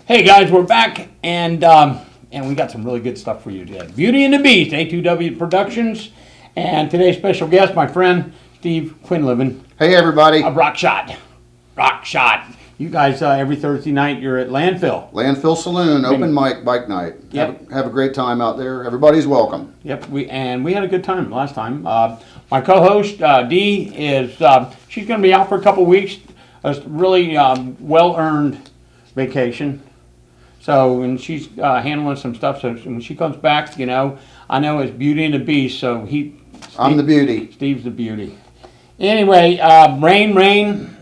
Hey guys, we're back, and we got some really good stuff for you today. Beau Dee the Beast, A2W Productions, and today's special guest, my friend Steve Quinlivan. Hey everybody. Rock Shot. You guys, every Thursday night, you're at Landfill Saloon, open mic bike night. Yep. Have a great time out there. Everybody's welcome. Yep, we had a good time last time. My co-host Dee is she's going to be out for a couple weeks. A really well-earned vacation. So, and she's handling some stuff. So when she comes back, I know it's Beau Dee the Beast. So I'm the beauty. Steve's the beauty. Anyway, rain.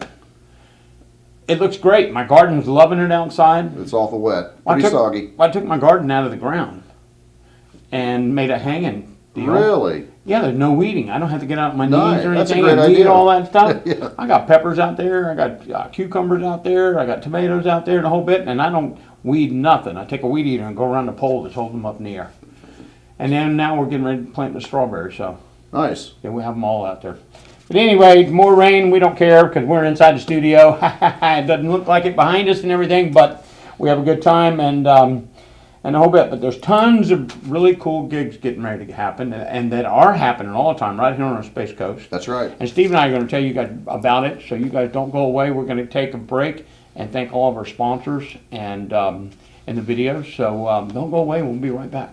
It looks great. My garden's loving it outside. It's awful wet. Pretty soggy. I took my garden out of the ground and made a hanging deal. Really? Yeah, there's no weeding. I don't have to get out on my knees or That's a anything great and weed idea. all that stuff. Yeah. I got peppers out there. I got cucumbers out there. I got tomatoes out there, the whole bit, and I don't weed nothing. I take a weed eater and go around the pole that's holding them up in the air. And then now we're getting ready to plant the strawberries. So Nice. yeah, we have them all out there. But anyway, more rain, we don't care because we're inside the studio. It doesn't look like it behind us and everything, but we have a good time and the whole bit. But there's tons of really cool gigs getting ready to happen and that are happening all the time right here on the Space Coast. That's right. And Steve and I are going to tell you guys about it, so you guys don't go away. We're going to take a break and thank all of our sponsors and in the videos. So don't go away. We'll be right back.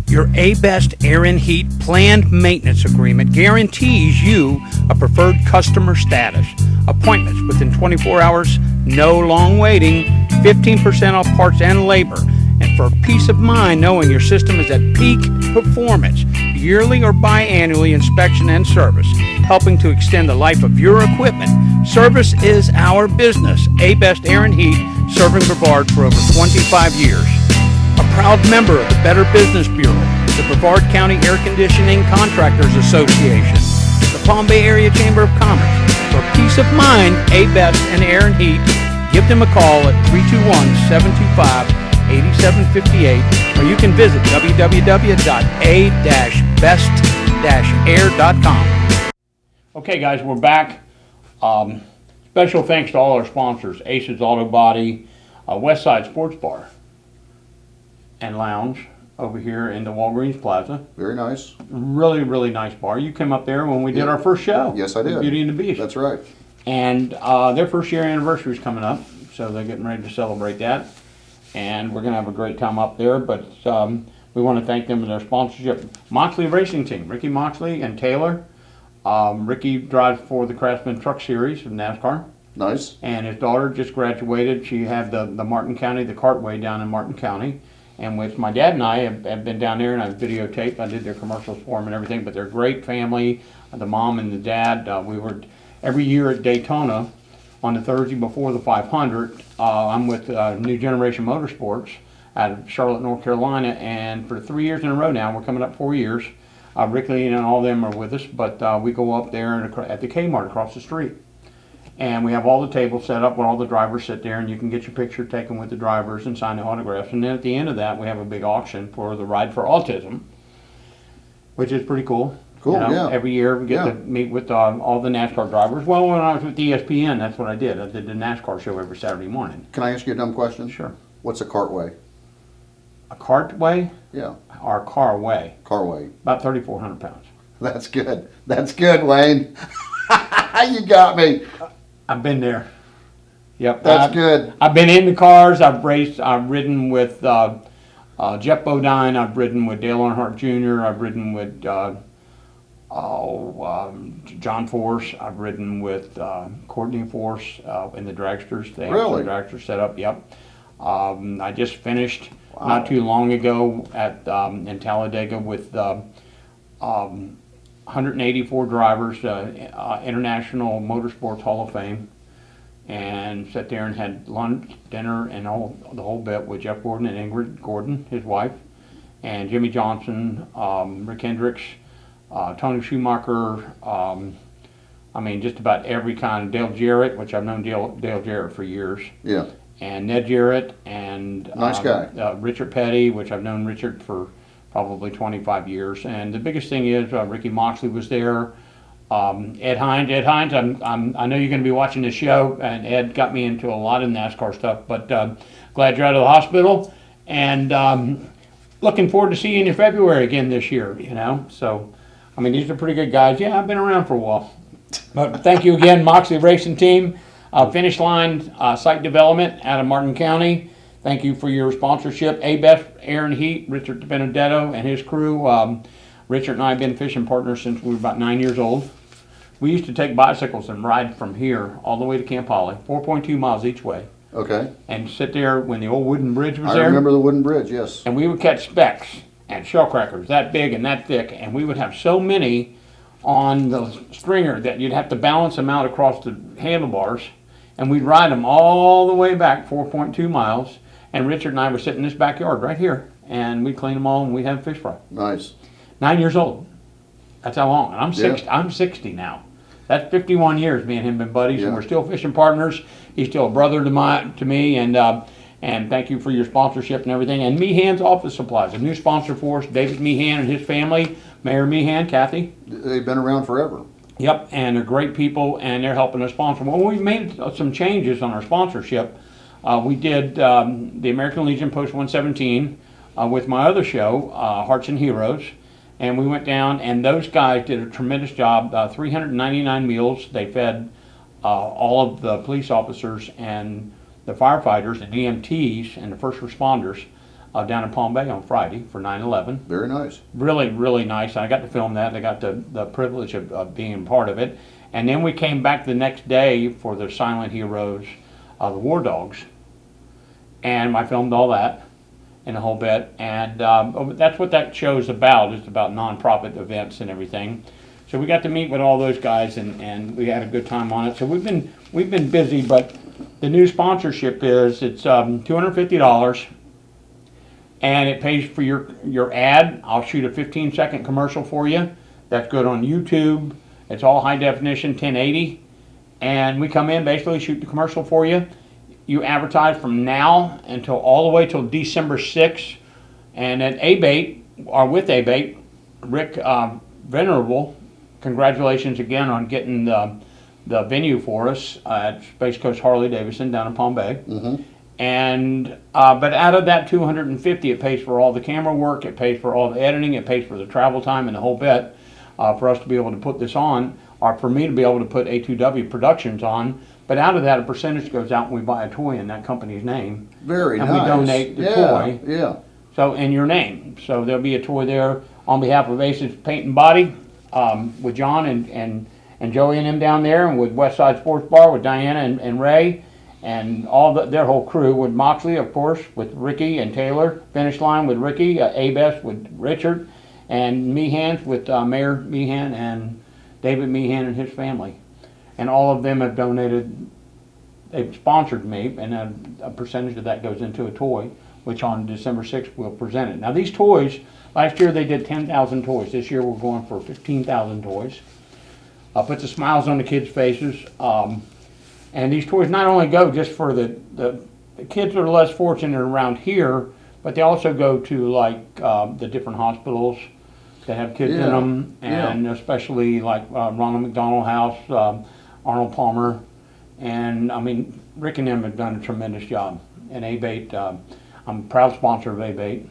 Your A-Best Air and Heat planned maintenance agreement guarantees you a preferred customer status. Appointments within 24 hours, no long waiting, 15% off parts and labor. And for peace of mind knowing your system is at peak performance, yearly or biannually inspection and service, helping to extend the life of your equipment. Service is our business. A-Best Air and Heat, serving Brevard for over 25 years. A proud member of the Better Business Bureau, the Brevard County Air Conditioning Contractors Association, the Palm Bay Area Chamber of Commerce. For peace of mind, A-Best and Air and Heat, give them a call at 321-725-8758, or you can visit www.a-best-air.com. Okay guys, we're back. Special thanks to all our sponsors, Ace's Auto Body, Westside Sports Bar and Lounge over here in the Walgreens Plaza. Very nice. Really, really nice bar. You came up there when we did our first show. Yes, I did. Beau Dee and the Beast. That's right. And their first year anniversary is coming up, so they're getting ready to celebrate that. And we're going to have a great time up there, but we want to thank them for their sponsorship. Moxley Racing Team, Ricky Moxley and Taylor. Ricky drives for the Craftsman Truck Series of NASCAR. Nice. And his daughter just graduated. She had the Martin County, the Cartway down in Martin County. And with my dad and I have been down there and I've videotaped. I did their commercials for them and everything, but they're a great family. The mom and the dad, we were every year at Daytona on the Thursday before the 500. I'm with New Generation Motorsports out of Charlotte, North Carolina, and for 3 years in a row now, we're coming up 4 years. Ricky and all of them are with us, but we go up there at the Kmart across the street. And we have all the tables set up where all the drivers sit there and you can get your picture taken with the drivers and sign the autographs. And then at the end of that, we have a big auction for the Ride for Autism, which is pretty cool. Cool, yeah. Every year we get to meet with all the NASCAR drivers. Well, when I was with ESPN, that's what I did. I did the NASCAR show every Saturday morning. Can I ask you a dumb question? Sure. What's a cartway? A cartway? Yeah. Or a carway? Carway. About 3,400 pounds. That's good. That's good, Wayne. You got me. I've been there. Yep. That's good. I've been in the cars. I've ridden with Jeff Bodine. I've ridden with Dale Earnhardt Jr. I've ridden with John Force. I've ridden with Courtney Force in the dragsters. They have some dragsters set up. Yep. I just finished not too long ago at in Talladega with 184 drivers, International Motorsports Hall of Fame, and sat there and had lunch, dinner, and the whole bit with Jeff Gordon and Ingrid Gordon, his wife, and Jimmy Johnson, Rick Hendricks, Tony Schumacher, I mean just about every kind of Dale Jarrett, which I've known Dale Jarrett for years. Yeah. And Ned Jarrett and nice guy. Richard Petty, which I've known Richard for probably 25 years. And the biggest thing is Ricky Moxley was there. Ed Hines, I know you're going to be watching this show, and Ed got me into a lot of NASCAR stuff, but glad you're out of the hospital, and looking forward to seeing you in February again this year, So, I mean, these are pretty good guys. Yeah, I've been around for a while. But thank you again, Moxley Racing Team, Finish Line Site Development out of Martin County. Thank you for your sponsorship. A-Best, Aaron Heat, Richard Benedetto, and his crew. Richard and I have been fishing partners since we were about 9 years old. We used to take bicycles and ride from here all the way to Camp Holly, 4.2 miles each way. Okay. And sit there when the old wooden bridge was I there. remember the wooden bridge, yes. And we would catch specks and shell crackers that big and that thick, and we would have so many on the stringer that you'd have to balance them out across the handlebars, and we'd ride them all the way back 4.2 miles, and Richard and I would sit in this backyard right here, and we'd clean them all, and we'd have fish fry. Nice. 9 years old. That's how long. And I'm 60, Yeah. I'm 60 now. That's 51 years me and him been buddies, Yeah. and we're still fishing partners. He's still a brother to me, and thank you for your sponsorship and everything. And Meehan's Office Supplies, a new sponsor for us, David Meehan and his family, Mayor Meehan, Kathy. They've been around forever. Yep, and they're great people, and they're helping us sponsor. Well, we've made some changes on our sponsorship. We did the American Legion Post 117 with my other show, Hearts and Heroes. And we went down, and those guys did a tremendous job. 399 meals. They fed all of the police officers and the firefighters, the EMTs, and the first responders down in Palm Bay on Friday for 9/11. Very nice. Really, really nice. I got to film that. I got the privilege of being part of it. And then we came back the next day for the Silent Heroes, the War Dogs. And I filmed all that in a whole bit, and that's what that show's about. It's about nonprofit events and everything. So we got to meet with all those guys, and we had a good time on it. So we've been busy, but the new sponsorship is it's $250, and it pays for your ad. I'll shoot a 15-second commercial for you. That's good on YouTube. It's all high definition, 1080, and we come in, basically shoot the commercial for you. You advertise from now until all the way till December 6th, and at A-Bait, or with A-Bait, Rick Venerable, congratulations again on getting the venue for us at Space Coast Harley Davidson down in Palm Bay. Mm-hmm. And but out of that 250, it pays for all the camera work, it pays for all the editing, it pays for the travel time and the whole bit for us to be able to put this on, or for me to be able to put A2W Productions on. But out of that, a percentage goes out and we buy a toy in that company's name. Very and nice. And we donate the toy. Yeah. So in your name. So there'll be a toy there on behalf of Aces Paint and Body with John and Joey and them down there, and with Westside Sports Bar with Diana and Ray, and all their whole crew, with Moxley, of course, with Ricky and Taylor, Finish Line with Ricky, A-Best with Richard, and Meehan's with Mayor Meehan and David Meehan and his family. And all of them have donated, they've sponsored me, and a percentage of that goes into a toy, which on December 6th we'll present it. Now these toys, last year they did 10,000 toys. This year we're going for 15,000 toys. Puts the smiles on the kids' faces. And these toys not only go just for the kids that are less fortunate around here, but they also go to like the different hospitals that have kids in them, and especially like Ronald McDonald House, Arnold Palmer, and I mean, Rick and them have done a tremendous job. And A-Bait, I'm a proud sponsor of A-Bait,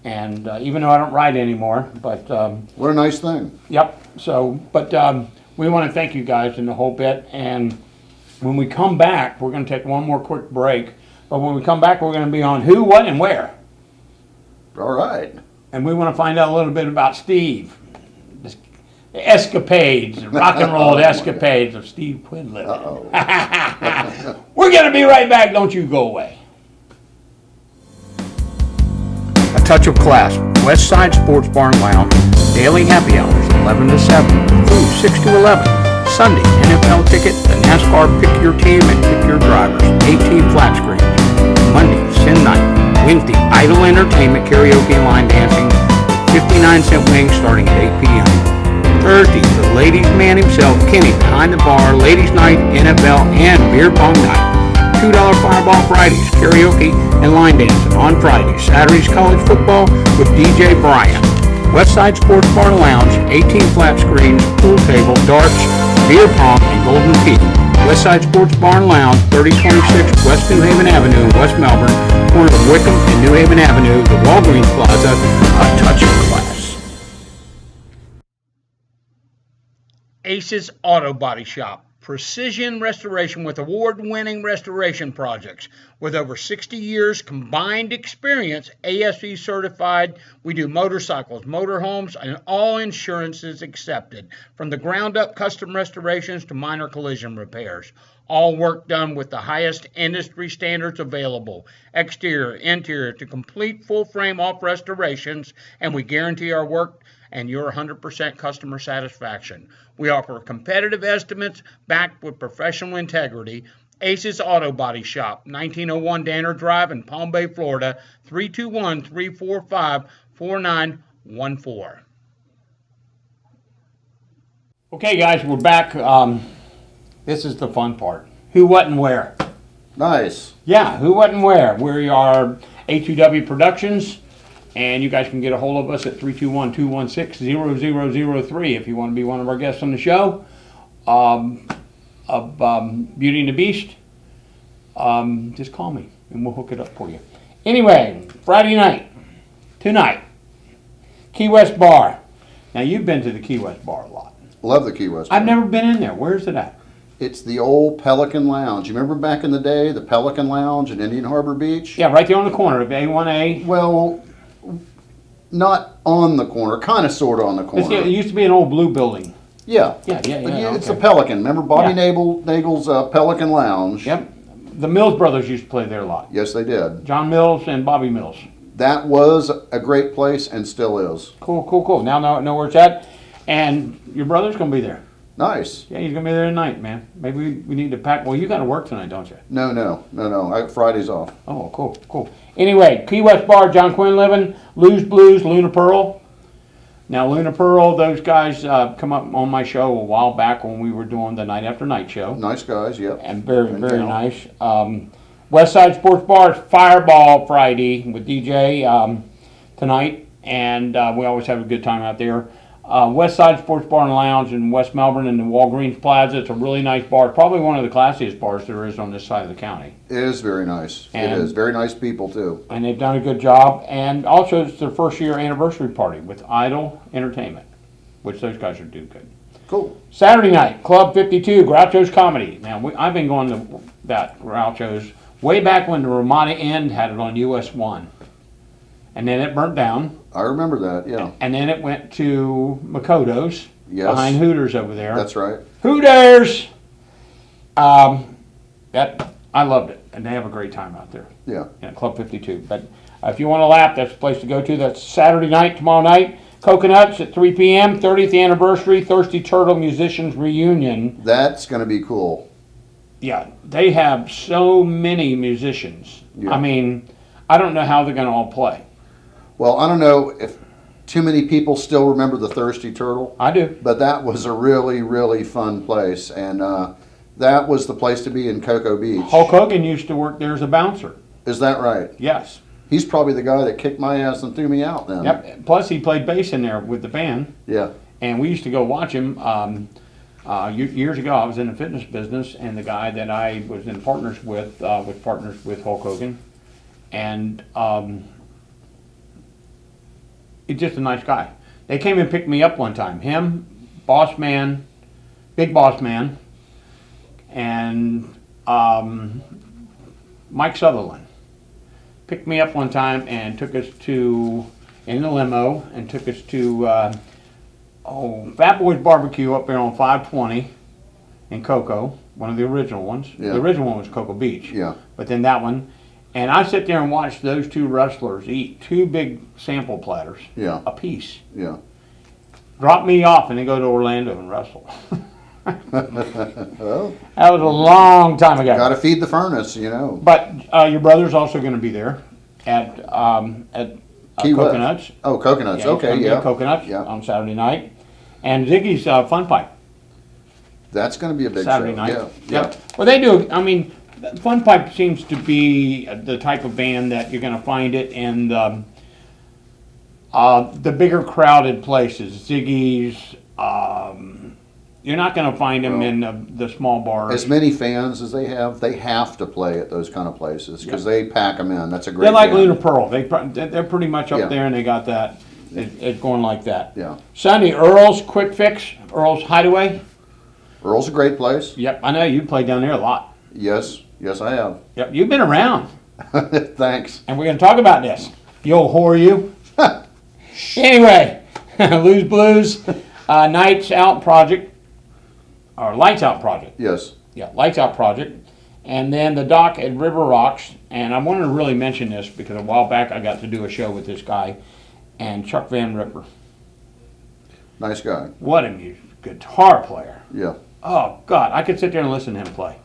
and even though I don't ride anymore, but what a nice thing. Yep. So, but we want to thank you guys in the whole bit, and when we come back, we're going to take one more quick break. But when we come back, we're going to be on who, what, and where. All right. And we want to find out a little bit about Steve. The escapades, rock and roll escapades of Steve Quinlivan. Uh-oh. We're going to be right back. Don't you go away. A touch of class. West Side Sports Bar and Lounge. Daily happy hours, 11 to 7. Food, 6 to 11. Sunday, NFL ticket, the NASCAR pick your team and pick your drivers. 18 flat screens. Monday, Sin Night. Wednesday, Idle Entertainment, karaoke and line dancing. 59-cent wings starting at 8 p.m. Thursday, the ladies' man himself, Kenny, behind the bar, ladies' night, NFL, and beer pong night. $2 Fireball Fridays, karaoke and line dancing on Fridays. Saturdays, college football with DJ Bryant. Westside Sports Bar and Lounge, 18 flat screens, pool table, darts, beer pong, and golden tea. Westside Sports Bar and Lounge, 3026 West New Haven Avenue, West Melbourne, corner of Wickham and New Haven Avenue, the Walgreens Plaza, a touch of class. Ace's Auto Body Shop. Precision restoration with award-winning restoration projects. With over 60 years combined experience, ASE certified, we do motorcycles, motorhomes, and all insurances accepted. From the ground-up custom restorations to minor collision repairs. All work done with the highest industry standards available. Exterior, interior, to complete full-frame off restorations, and we guarantee our work and your 100% customer satisfaction. We offer competitive estimates backed with professional integrity. Ace's Auto Body Shop, 1901 Danner Drive in Palm Bay, Florida, 321-345-4914. Okay, guys, we're back. This is the fun part. Who, what, and where? Nice. Yeah, who, what, and where. We are A2W Productions. And you guys can get a hold of us at 321-216-0003 if you want to be one of our guests on the show. Beauty and the Beast. Just call me and we'll hook it up for you. Anyway, Friday night, tonight, Key West Bar. Now you've been to the Key West Bar a lot. Love the Key West Bar. I've never been in there. Where's it at? It's the old Pelican Lounge. You remember back in the day, the Pelican Lounge in Indian Harbor Beach? Yeah, right there on the corner of A1A. Well, not on the corner, kind of sort of on the corner. It used to be an old blue building. Yeah. Yeah. It's okay. a Pelican. Remember Bobby Yeah. Nagel's Pelican Lounge? Yep. The Mills brothers used to play there a lot. Yes, they did. John Mills and Bobby Mills. That was a great place and still is. Cool. Now I know where it's at. And your brother's going to be there. Nice. Yeah, he's going to be there tonight, man. Maybe we need to pack. Well, you got to work tonight, don't you? No. Friday's off. Oh, cool. Anyway, Key West Bar, John Quinlivan, Lou's Blues, Luna Pearl. Now, Luna Pearl, those guys come up on my show a while back when we were doing the Night After Night show. Nice guys, yep. And very nice. Westside Sports Bar, Fireball Friday with DJ tonight. And we always have a good time out there. Westside Sports Bar and Lounge in West Melbourne in the Walgreens Plaza. It's a really nice bar. Probably one of the classiest bars there is on this side of the county. It is very nice. It is. Very nice people, too. And they've done a good job. And also, it's their first year anniversary party with Idol Entertainment, which those guys are doing good. Cool. Saturday night, Club 52, Groucho's Comedy. Now, I've been going to that Groucho's way back when the Ramada Inn had it on US 1. And then it burnt down. I remember that, yeah. And then it went to Makoto's behind Hooters over there. That's right. Hooters! I loved it. And they have a great time out there. Yeah. Club 52. But if you want to lap, that's the place to go to. That's Saturday night, tomorrow night. Coconuts at 3 p.m., 30th anniversary, Thirsty Turtle Musicians Reunion. That's going to be cool. Yeah, they have so many musicians. Yeah. I mean, I don't know how they're going to all play. Well, I don't know if too many people still remember the Thirsty Turtle. I do. But that was a really, really fun place. And that was the place to be in Cocoa Beach. Hulk Hogan used to work there as a bouncer. Is that right? Yes. He's probably the guy that kicked my ass and threw me out then. Yep. Plus, he played bass in there with the band. Yeah. And we used to go watch him. Years ago, I was in the fitness business, and the guy that I was in partners with was partners with Hulk Hogan. And he's just a nice guy. They came and picked me up one time. Him, Boss Man, Big Boss Man, and Mike Sutherland picked me up one time and took us in the limo and took us to Fat Boy's Barbecue up there on 520 in Cocoa, one of the original ones. Yeah. The original one was Cocoa Beach. Yeah. But then that one. And I sit there and watch those two wrestlers eat 2 big sample platters a piece. Yeah. Drop me off and then go to Orlando and wrestle. Well, that was a long time ago. got to feed the furnace, you know. But your brother's also going to be there at Key West. Coconuts. Oh, Coconuts. Yeah, he's Okay, gonna be yeah. at Coconuts on Saturday night. And Ziggy's Fun Pipe. That's going to be a big Saturday show. night. Yeah. Yep. Well, they do. I mean, Fun Pipe seems to be the type of band that you're going to find it in the The bigger crowded places, Ziggy's, you're not going to find them in the small bars. As many fans as they have to play at those kind of places because they pack them in. That's a great. They're like band. Lunar Pearl. They're pretty much up there, and they got that. It's going like that. Yeah. Sunday, Earl's Quick Fix, Earl's Hideaway. Earl's a great place. Yep, I know you played down there a lot. Yes, I have. Yep, you've been around. Thanks. And we're going to talk about this. You old whore, you. Anyway, Lose Blues, Nights Out Project. Or Lights Out Project. Yes. Yeah, Lights Out Project. And then the dock at River Rocks. And I wanted to really mention this because a while back I got to do a show with this guy and Chuck Van Ripper. Nice guy. What a guitar player. Yeah. Oh, God. I could sit there and listen to him play.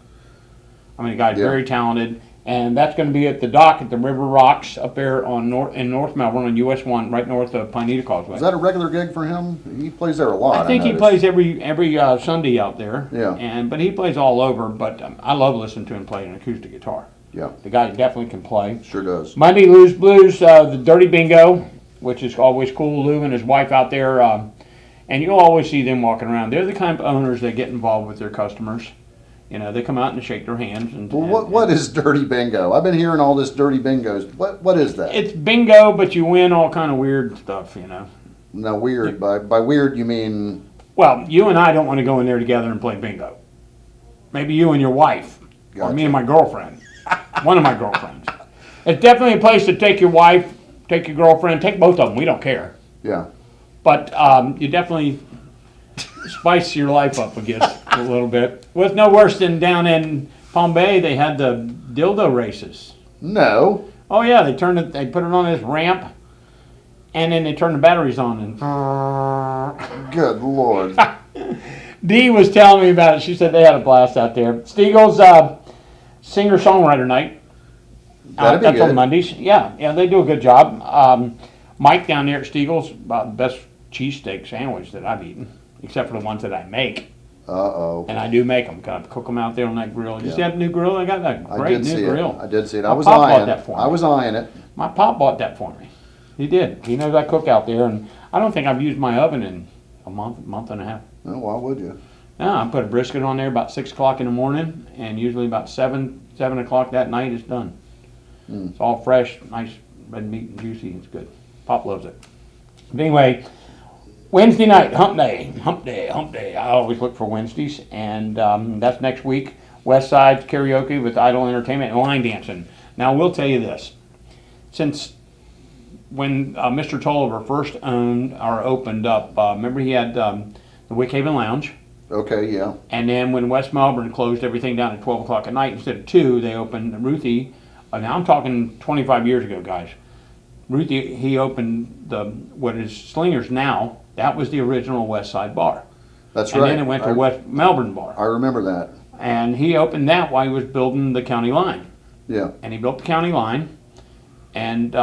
I mean, the guy's very talented. And that's going to be at the dock at the River Rocks up there in North Melbourne on US 1, right north of Pineda Causeway. Is that a regular gig for him? He plays there a lot. I think he plays every Sunday out there. Yeah. But he plays all over. But I love listening to him play an acoustic guitar. Yeah. The guy definitely can play. Sure does. Monday, Lose Blues, the Dirty Bingo, which is always cool. Lou and his wife out there. And you'll always see them walking around. They're the kind of owners that get involved with their customers. You know, they come out and shake their hands. What is Dirty Bingo? I've been hearing all this Dirty Bingos. What is that? It's bingo, but you win all kind of weird stuff, you know. Now, weird. By weird, you mean... Well, you and I don't want to go in there together and play bingo. Maybe you and your wife. Or me and my girlfriend. One of my girlfriends. It's definitely a place to take your wife, take your girlfriend, take both of them. We don't care. Yeah. But you definitely spice your life up, I guess, a little bit. Well, it's no worse than down in Palm Bay. They had the dildo races. No. Oh yeah, they put it on this ramp, and then they turned the batteries on. And Good Lord. Dee was telling me about it. She said they had a blast out there. Steagle's singer-songwriter night. That'd be that's good. on Mondays. Yeah, they do a good job. Mike down there at Steagle's, about the best cheesesteak sandwich that I've eaten, except for the ones that I make. Uh-oh. And I do make them. I cook them out there on that grill. You see that new grill? I got that great new grill. I did see it. My I was pop eyeing bought that it. for me. I was eyeing it. My pop bought that for me. He did. He knows I cook out there, and I don't think I've used my oven in a month and a half. Oh, why would you? No, I put a brisket on there about 6 o'clock in the morning, and usually about 7 o'clock that night it's done. It's all fresh, nice red meat and juicy. It's good. Pop loves it. But anyway, Wednesday night, hump day. I always look for Wednesdays, and that's next week. West Side Karaoke with Idol Entertainment and line dancing. Now, we'll tell you this. Since when Mr. Tolliver first opened up, remember he had the Wickhaven Lounge? Okay, yeah. And then when West Melbourne closed everything down at 12 o'clock at night, instead of 2, they opened Ruthie. Now I'm talking 25 years ago, guys. Ruthie, he opened what is Slingers now. That was the original West Side bar. That's and right. And then it went to West Melbourne bar. I remember that. And he opened that while he was building the county line. Yeah. And he built the county line. And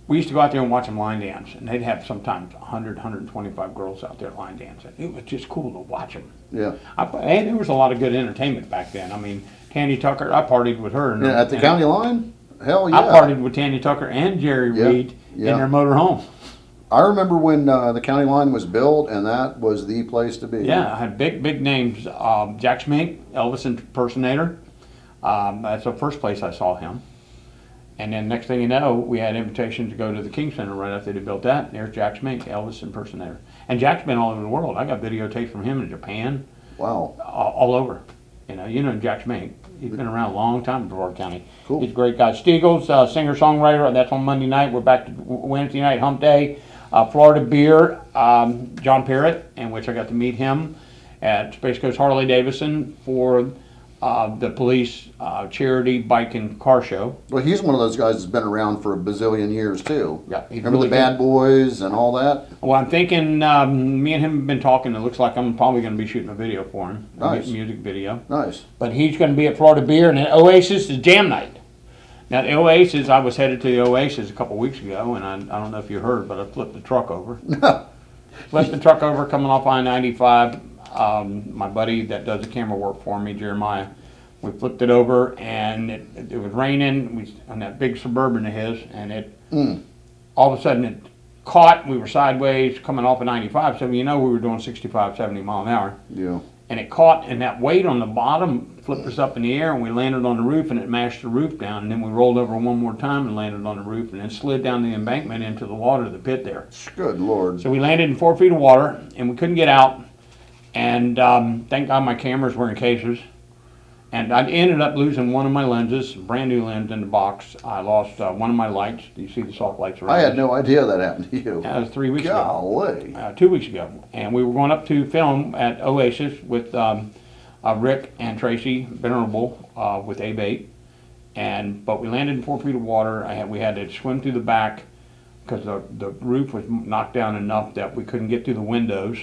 we used to go out there and watch them line dance. And they'd have sometimes 100, 125 girls out there line dancing. It was just cool to watch them. Yeah. And there was a lot of good entertainment back then. I mean, Tanya Tucker, I partied with her. Yeah, at the county line? Hell yeah. I partied with Tanya Tucker and Jerry Reed in their motor home. I remember when the county line was built, and that was the place to be. Yeah, I had big names. Jack Schmink, Elvis impersonator. That's the first place I saw him. And then next thing you know, we had invitations to go to the King Center right after they built that. And there's Jack Schmink, Elvis impersonator. And Jack's been all over the world. I got videotapes from him in Japan. Wow. All over. You know Jack Schmink. He's been around a long time in Brevard County. Cool. He's a great guy. Steagle's singer-songwriter. That's on Monday night. We're back to Wednesday night, hump day. Florida Beer, John Parrott, in which I got to meet him at Space Coast Harley Davidson for the police charity bike and car show. Well, he's one of those guys that's been around for a bazillion years, too. Yeah, he's Remember really the Bad Boys and all that? Well, I'm thinking, me and him have been talking. It looks like I'm probably going to be shooting a video for him. Nice. A music video. Nice. But he's going to be at Florida Beer, and then Oasis is jam night. Now, the Oasis, I was headed to the Oasis a couple weeks ago, and I don't know if you heard, but I flipped the truck over. Flipped the truck over coming off I-95. My buddy that does the camera work for me, Jeremiah, we flipped it over, and it was raining on that big Suburban of his, and all of a sudden it caught. We were sideways coming off of 95, so we were doing 65, 70 mile an hour. Yeah. And it caught, and that weight on the bottom flipped us up in the air, and we landed on the roof, and it mashed the roof down. And then we rolled over one more time and landed on the roof, and then slid down the embankment into the water, the pit there. Good Lord. So we landed in 4 feet of water, and we couldn't get out. And thank God my cameras were in cases. And I ended up losing one of my lenses, brand new lens in the box. I lost one of my lights. Do you see the soft lights around? I had no idea that happened to you. That was 3 weeks Golly. ago. 2 weeks ago. And we were going up to film at Oasis with Rick and Tracy Venerable with A-Bait. But we landed in 4 feet of water. We had to swim through the back because the roof was knocked down enough that we couldn't get through the windows.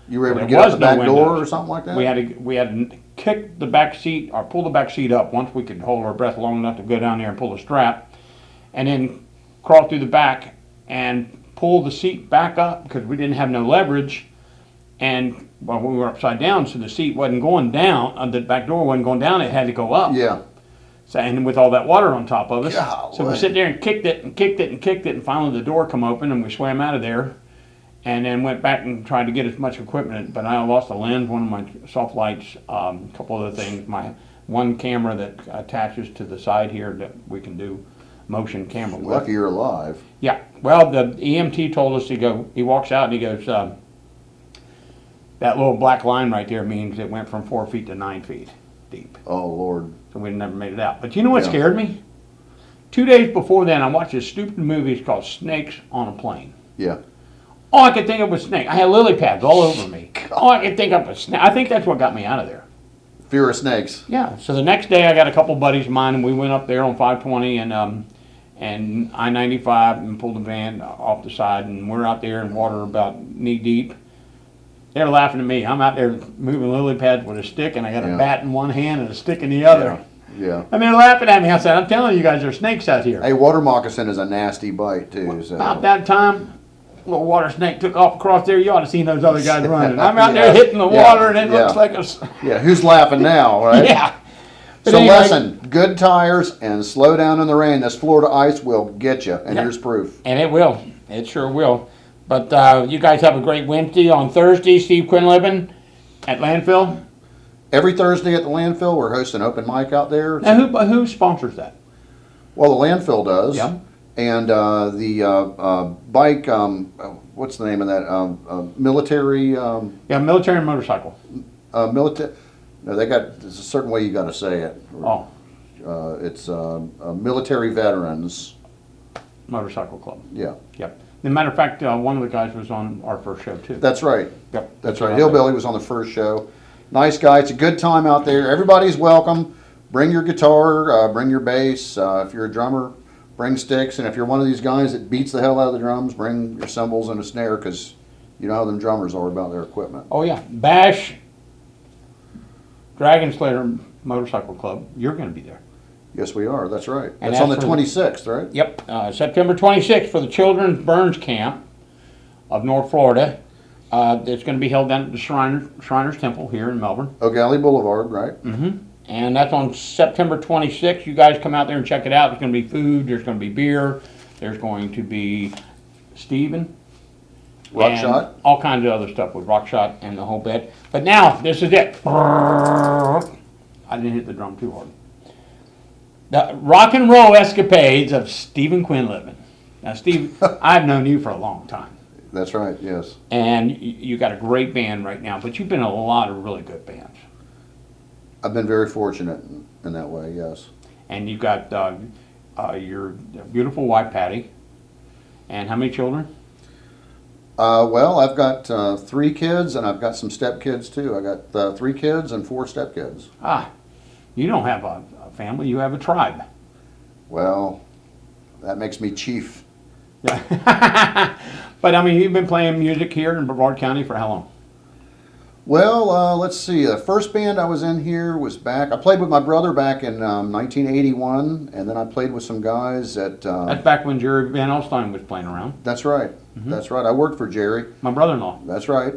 You were able to get out the back door or something like that? We had to kick the back seat or pull the back seat up once we could hold our breath long enough to go down there and pull the strap, and then crawl through the back and pull the seat back up because we didn't have no leverage. And we were upside down, so the seat wasn't going down. The back door wasn't going down; it had to go up. Yeah. So, and with all that water on top of us, Golly. so we sit there and kicked it and kicked it and kicked it, and finally the door come open and we swam out of there. And then went back and tried to get as much equipment, but I lost a lens, one of my soft lights, a couple other things. My one camera that attaches to the side here that we can do motion camera with. Lucky you're alive. Yeah. Well, the EMT told us he walks out and he goes, that little black line right there means it went from 4 feet to 9 feet deep. Oh, Lord. So we never made it out. But you know what Yeah. scared me? 2 days before then, I watched this stupid movie called Snakes on a Plane. Yeah. All I could think of was snake. I had lily pads all over me. All I could think of was snake. I think that's what got me out of there. Fear of snakes. Yeah. So the next day, I got a couple buddies of mine, and we went up there on 520 and I-95 and pulled the van off the side, and we're out there in water about knee deep. They're laughing at me. I'm out there moving lily pads with a stick, and I got a bat in one hand and a stick in the other. Yeah. And they're laughing at me. I said, "I'm telling you guys, there's snakes out here." Hey, water moccasin is a nasty bite, too. So. About that time, little water snake took off across there. You ought to see those other guys running. I'm out there hitting the water, and it looks like a... Yeah, who's laughing now, right? Yeah. But So anyway, listen, good tires and slow down in the rain. This Florida ice will get you, and here's proof. And it will. It sure will. But you guys have a great Wednesday. On Thursday, Steve Quinlivan at Landfill. Every Thursday at the landfill, we're hosting open mic out there. Now, who sponsors that? Well, the landfill does. Yeah. And the bike, what's the name of that? Military. Military and motorcycle. Military. No, there's a certain way you got to say it. Oh. It's military veterans. Motorcycle club. Yeah. Yep. As a matter of fact, one of the guys was on our first show, too. That's right. Yep. That's right. Hillbilly was on the first show. Nice guy. It's a good time out there. Everybody's welcome. Bring your guitar. Bring your bass. If you're a drummer, bring sticks. And if you're one of these guys that beats the hell out of the drums, bring your cymbals and a snare, because you know how them drummers are about their equipment. Oh, yeah. Bash, Dragon Slayer Motorcycle Club. You're going to be there. Yes, we are. That's right. And That's on the that's 26th, right? Yep. September 26th for the Children's Burns Camp of North Florida. It's going to be held down at the Shriners Temple here in Melbourne. O'Galley Boulevard, right? Mm-hmm. And that's on September 26th. You guys come out there and check it out. There's going to be food. There's going to be beer. There's going to be Steven. Rock and shot. All kinds of other stuff with rock shot and the whole bit. But now, this is it. I didn't hit the drum too hard. The rock and roll escapades of Stephen Quinlivan. Now, Steve, I've known you for a long time. That's right, yes. And you got a great band right now, but you've been in a lot of really good bands. I've been very fortunate in that way, yes. And you've got your beautiful wife, Patty. And how many children? Well, I've got 3 kids, and I've got some stepkids too. I got 3 kids and 4 stepkids. You don't have a family, you have a tribe. Well, that makes me chief. Yeah. But I mean, you've been playing music here in Brevard County for how long? Well, let's see. The first band I was in here was I played with my brother back in 1981, and then I played with some guys at... That's back when Jerry Van Alstyne was playing around. That's right. Mm-hmm. That's right. I worked for Jerry. My brother-in-law. That's right.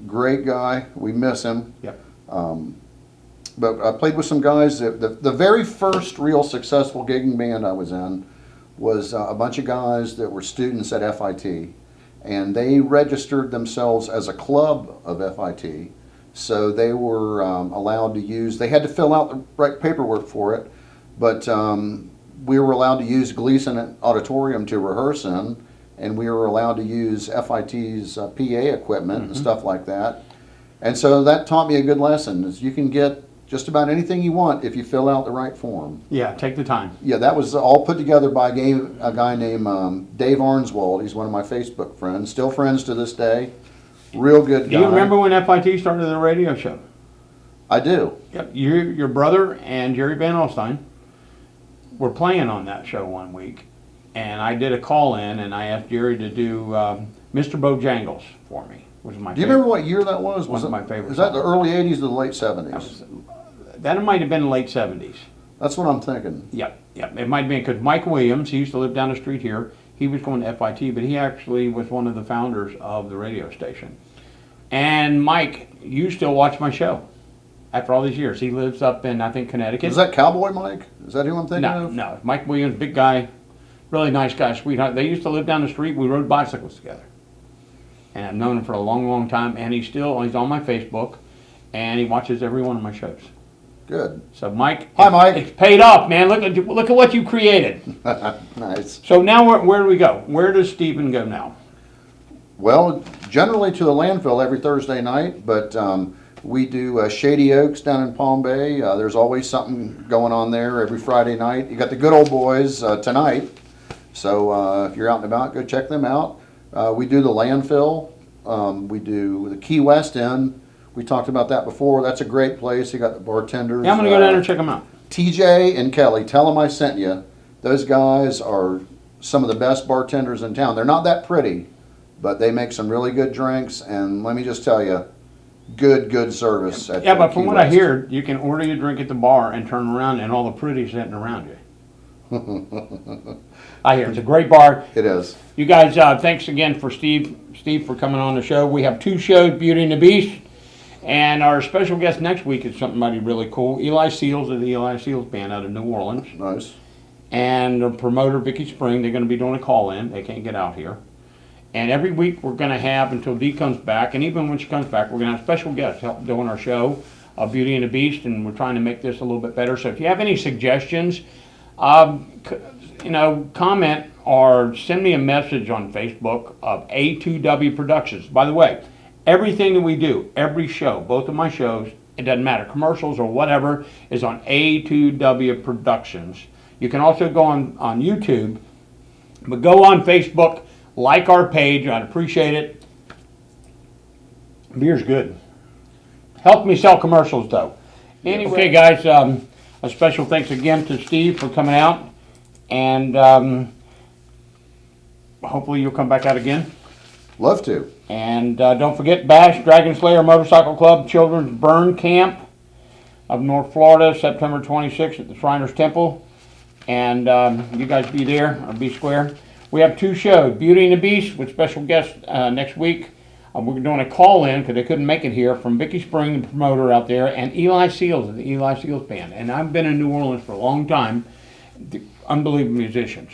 Great guy. We miss him. Yep. But I played with some guys. The very first real successful gigging band I was in was a bunch of guys that were students at FIT, and they registered themselves as a club of FIT. So they were allowed to use, they had to fill out the right paperwork for it, but we were allowed to use Gleason Auditorium to rehearse in, and we were allowed to use FIT's PA equipment and stuff like that. And so that taught me a good lesson, is you can get just about anything you want if you fill out the right form. Yeah, take the time. Yeah, that was all put together by a guy named Dave Arnswald. He's one of my Facebook friends, still friends to this day. Real good guy. Do you remember when FIT started the radio show? I do. Yep. Your brother and Jerry Van Alstyne were playing on that show one week, and I did a call in, and I asked Jerry to do Mr. Bojangles for me. Was my Do you remember what year that was? One of my favorites. Was that the early 80s or the late 70s? That might have been late 70s. That's what I'm thinking. Yep. It might have been because Mike Williams, he used to live down the street here, he was going to FIT, but he actually was one of the founders of the radio station. And Mike, you still watch my show after all these years. He lives up in, I think, Connecticut. Is that Cowboy Mike? Is that who I'm thinking of? No. Mike Williams, big guy, really nice guy, sweetheart. They used to live down the street. We rode bicycles together. And I've known him for a long, long time. And he's on my Facebook, and he watches every one of my shows. Good. So Mike, Hi, Mike. It's paid off, man. Look at what you created. Nice. So now where do we go? Where does Stephen go now? Well, generally to the landfill every Thursday night, but we do Shady Oaks down in Palm Bay. There's always something going on there every Friday night. You got the Good Old Boys tonight, so if you're out and about, go check them out. We do the landfill. We do the Key West Inn. We talked about that before. That's a great place. You got the bartenders. Yeah, I'm going to go down there and check them out. TJ and Kelly, tell them I sent you. Those guys are some of the best bartenders in town. They're not that pretty, but they make some really good drinks. And let me just tell you, good service. At Yeah, but from Key what I West. hear, you can order your drink at the bar and turn around and all the pretties sitting around you. I hear it's a great bar. It is. You guys, thanks again for Steve for coming on the show. We have 2 shows, Beauty and the Beast. And our special guest next week is somebody really cool. Eli Seals of the Eli Seals Band out of New Orleans. Nice. And the promoter, Vicky Spring, they're going to be doing a call-in. They can't get out here. And every week we're going to have, until Dee comes back, and even when she comes back, we're going to have special guests help doing our show, Beauty and the Beast, and we're trying to make this a little bit better. So if you have any suggestions, comment or send me a message on Facebook of A2W Productions. By the way, everything that we do, every show, both of my shows, it doesn't matter, commercials or whatever, is on A2W Productions. You can also go on YouTube, but go on Facebook, like our page, I'd appreciate it. Beer's good. Help me sell commercials though. Anyway, okay guys, a special thanks again to Steve for coming out, and hopefully you'll come back out again. Love to. And don't forget Bash Dragon Slayer Motorcycle Club Children's Burn Camp of North Florida, September 26th at the Shriners Temple. And you guys be there or be square. We have 2 shows, Beauty and the Beast with special guests next week. We're doing a call-in because they couldn't make it here from Vicky Spring, the promoter out there, and Eli Seals of the Eli Seals Band. And I've been in New Orleans for a long time. Unbelievable musicians.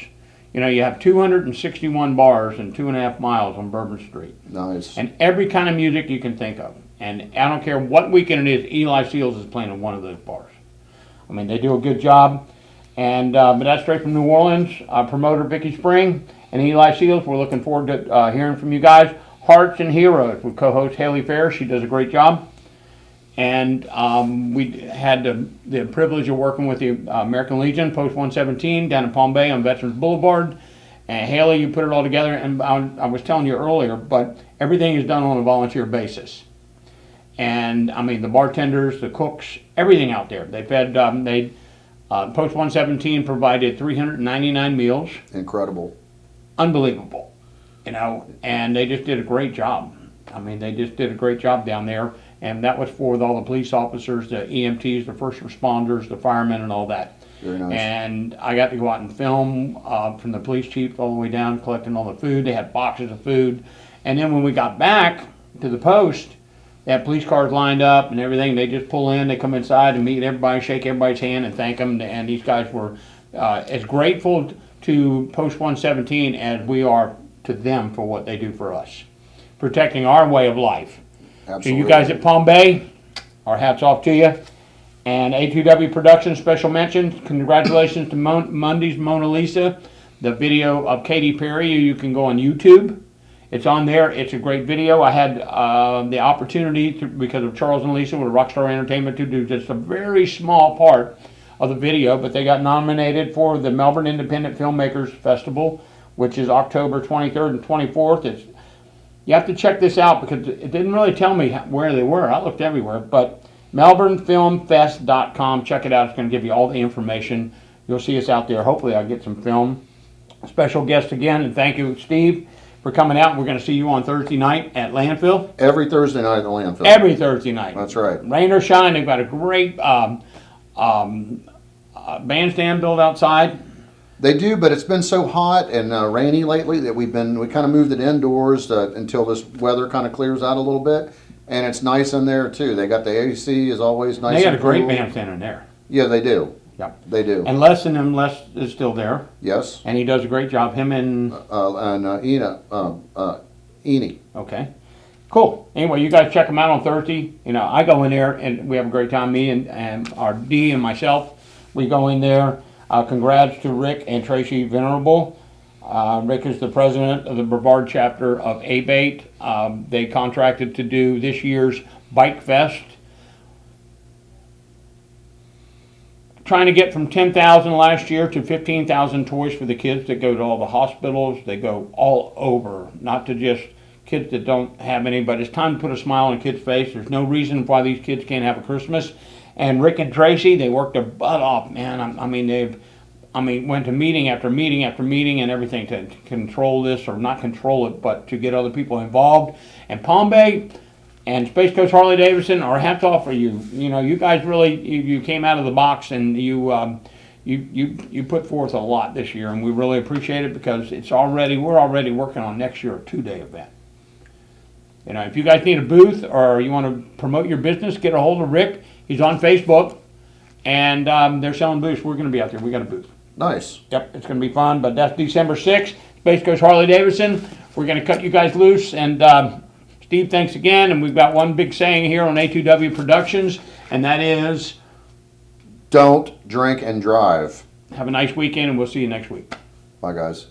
You know, you have 261 bars and 2.5 miles on Bourbon Street. Nice. And every kind of music you can think of. And I don't care what weekend it is, Eli Seals is playing in one of those bars. I mean, they do a good job. And but that's straight from New Orleans. Promoter Vicky Spring and Eli Seals. We're looking forward to hearing from you guys. Hearts and Heroes with co-host Haley Fair. She does a great job. And we had the privilege of working with the American Legion, Post 117, down in Palm Bay on Veterans Boulevard. And Haley, you put it all together, and I was telling you earlier, but everything is done on a volunteer basis. And I mean, the bartenders, the cooks, everything out there. They've had, Post 117 provided 399 meals. Incredible. Unbelievable, you know, and they just did a great job. I mean, they just did a great job down there. And that was for all the police officers, the EMTs, the first responders, the firemen, and all that. Very nice. And I got to go out and film from the police chief all the way down, collecting all the food. They had boxes of food. And then when we got back to the post, they had police cars lined up and everything. They just pull in, they come inside and meet everybody, shake everybody's hand and thank them. And these guys were as grateful to Post 117 as we are to them for what they do for us, protecting our way of life. Absolutely. So you guys at Palm Bay, our hats off to you. And A2W Productions, special mention, congratulations to Monday's Mona Lisa, the video of Katy Perry. You can go on YouTube. It's on there. It's a great video. I had the opportunity, because of Charles and Lisa with Rockstar Entertainment, to do just a very small part of the video, but they got nominated for the Melbourne Independent Filmmakers Festival, which is October 23rd and 24th. You have to check this out because it didn't really tell me where they were. I looked everywhere, but melbournefilmfest.com. Check it out. It's going to give you all the information. You'll see us out there. Hopefully I'll get some film. Special guest again, and thank you, Steve, for coming out. We're going to see you on Thursday night at Landfill. Every Thursday night at the Landfill. Every Thursday night. That's right. Rain or shine, they've got a great bandstand built outside. They do, but it's been so hot and rainy lately that we kind of moved it indoors until this weather kind of clears out a little bit. And it's nice in there too. They got the AC is always nice. They got and a great cool. bandstand in there. Yeah, they do. Yep. They do. And Les is still there. Yes. And he does a great job. Him and Eni. Okay. Cool. Anyway, you guys check them out on Thursday. You know, I go in there and we have a great time. Me and our D and myself, we go in there. Congrats to Rick and Tracy Venerable. Rick is the president of the Brevard chapter of ABATE. They contracted to do this year's Bike Fest. Trying to get from 10,000 last year to 15,000 toys for the kids that go to all the hospitals. They go all over, not to just kids that don't have any, but it's time to put a smile on a kid's face. There's no reason why these kids can't have a Christmas. And Rick and Tracy, they worked their butt off, man. I mean, went to meeting after meeting after meeting and everything to control this, or not control it, but to get other people involved. And Palm Bay and Space Coast Harley Davidson, our hats off for you. You know, you guys really, you came out of the box and you put forth a lot this year, and we really appreciate it because we're already working on next year a 2-day event. You know, if you guys need a booth or you want to promote your business, get a hold of Rick. He's on Facebook, and they're selling booths. We're going to be out there. We got a booth. Nice. Yep, it's going to be fun, but that's December 6th. Space Coast Harley Davidson. We're going to cut you guys loose, and Steve, thanks again, and we've got one big saying here on A2W Productions, and that is... Don't drink and drive. Have a nice weekend, and we'll see you next week. Bye, guys.